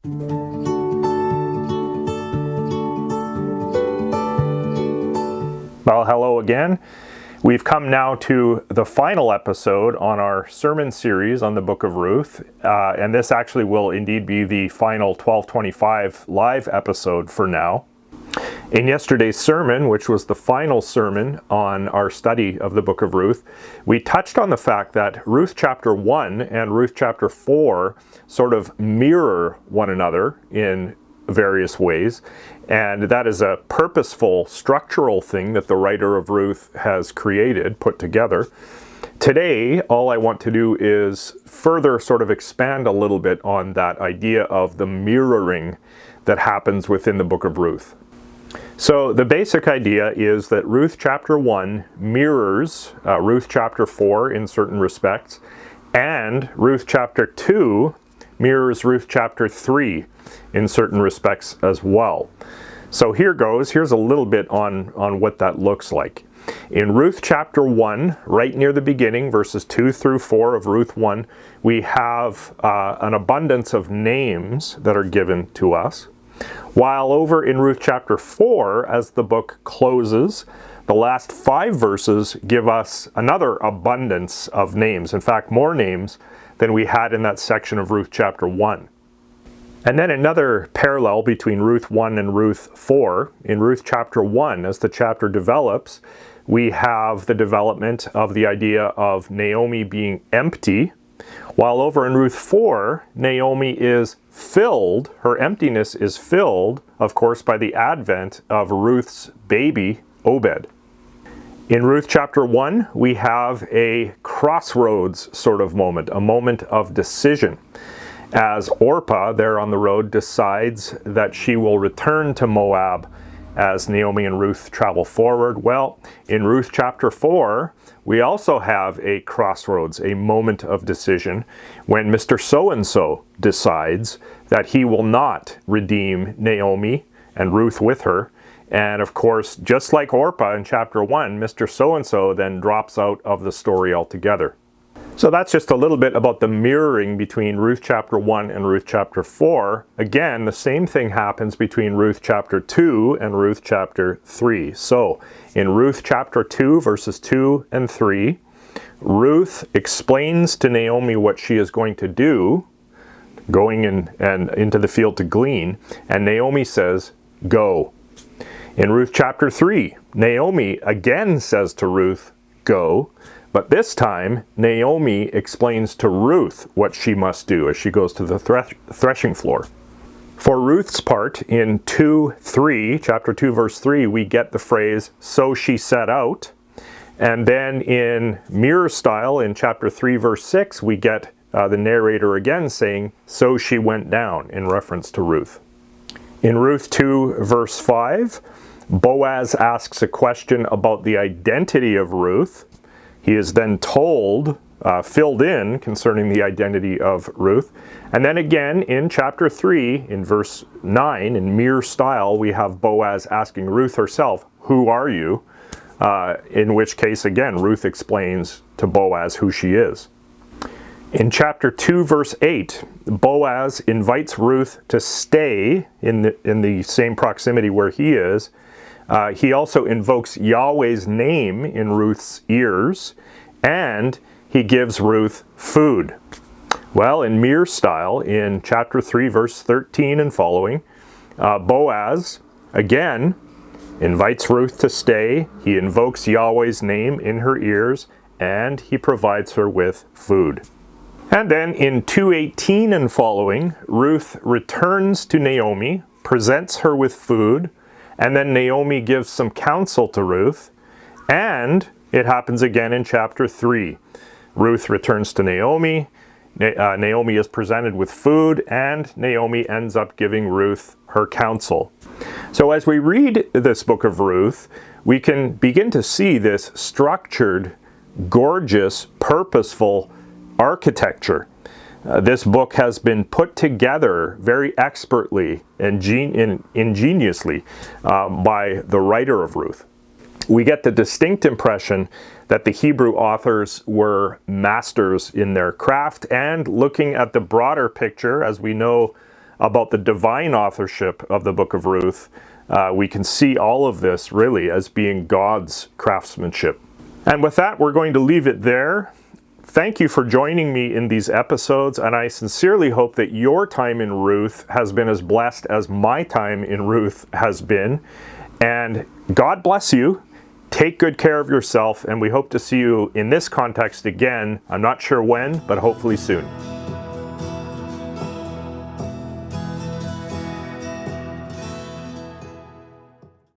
Well, hello again. We've come now to the final episode on our sermon series on the book of Ruth, and this actually will indeed be the final 1225 live episode for now. In yesterday's sermon, which was the final sermon on our study of the book of Ruth, we touched on the fact that Ruth chapter 1 and Ruth chapter 4 sort of mirror one another in various ways, and that is a purposeful structural thing that the writer of Ruth has created, put together. Today, all I want to do is further sort of expand a little bit on that idea of the mirroring that happens within the book of Ruth. So the basic idea is that Ruth chapter 1 mirrors Ruth chapter 4 in certain respects, and Ruth chapter 2 mirrors Ruth chapter 3 in certain respects as well. So here's a little bit on what that looks like. In Ruth chapter 1, right near the beginning, verses 2 through 4 of Ruth 1, we have an abundance of names that are given to us. While over in Ruth chapter 4, as the book closes, the last 5 verses give us another abundance of names. In fact, more names than we had in that section of Ruth chapter 1. And then another parallel between Ruth 1 and Ruth 4. In Ruth chapter 1, as the chapter develops, we have the development of the idea of Naomi being empty, while over in Ruth 4, Naomi is filled, her emptiness is filled, of course, by the advent of Ruth's baby, Obed. In Ruth chapter 1, we have a crossroads sort of moment, a moment of decision, as Orpah, there on the road, decides that she will return to Moab as Naomi and Ruth travel forward. Well, in Ruth chapter 4, we also have a crossroads, a moment of decision, when Mr. So-and-so decides that he will not redeem Naomi and Ruth with her. And of course, just like Orpah in chapter 1, Mr. So-and-so then drops out of the story altogether. So that's just a little bit about the mirroring between Ruth chapter 1 and Ruth chapter 4. Again, the same thing happens between Ruth chapter 2 and Ruth chapter 3. So in Ruth chapter 2, verses 2 and 3, Ruth explains to Naomi what she is going to do, going in and into the field to glean, and Naomi says, "Go." In Ruth chapter 3, Naomi again says to Ruth, "Go." But this time, Naomi explains to Ruth what she must do as she goes to the threshing floor. For Ruth's part, in chapter 2, verse 3, we get the phrase, "So she set out." And then in mirror style, in chapter 3, verse 6, we get the narrator again saying, "So she went down," in reference to Ruth. In Ruth 2, verse 5, Boaz asks a question about the identity of Ruth. He is then told, filled in concerning the identity of Ruth. And then again in chapter 3, in verse 9, in mirror style, we have Boaz asking Ruth herself, "Who are you?" In which case, again, Ruth explains to Boaz who she is. In chapter 2, verse 8, Boaz invites Ruth to stay in the same proximity where he is. He also invokes Yahweh's name in Ruth's ears, and he gives Ruth food. Well, in mirror style, in chapter 3, verse 13 and following, Boaz, again, invites Ruth to stay. He invokes Yahweh's name in her ears, and he provides her with food. And then in 2:18 and following, Ruth returns to Naomi, presents her with food, and then Naomi gives some counsel to Ruth, and it happens again in chapter 3. Ruth returns to Naomi, Naomi is presented with food, and Naomi ends up giving Ruth her counsel. So as we read this book of Ruth, we can begin to see this structured, gorgeous, purposeful architecture. This book has been put together very expertly and ingeniously by the writer of Ruth. We get the distinct impression that the Hebrew authors were masters in their craft, and looking at the broader picture, as we know about the divine authorship of the book of Ruth, we can see all of this really as being God's craftsmanship. And with that, we're going to leave it there. Thank you for joining me in these episodes, and I sincerely hope that your time in Ruth has been as blessed as my time in Ruth has been. And God bless you. Take good care of yourself, and we hope to see you in this context again. I'm not sure when, but hopefully soon.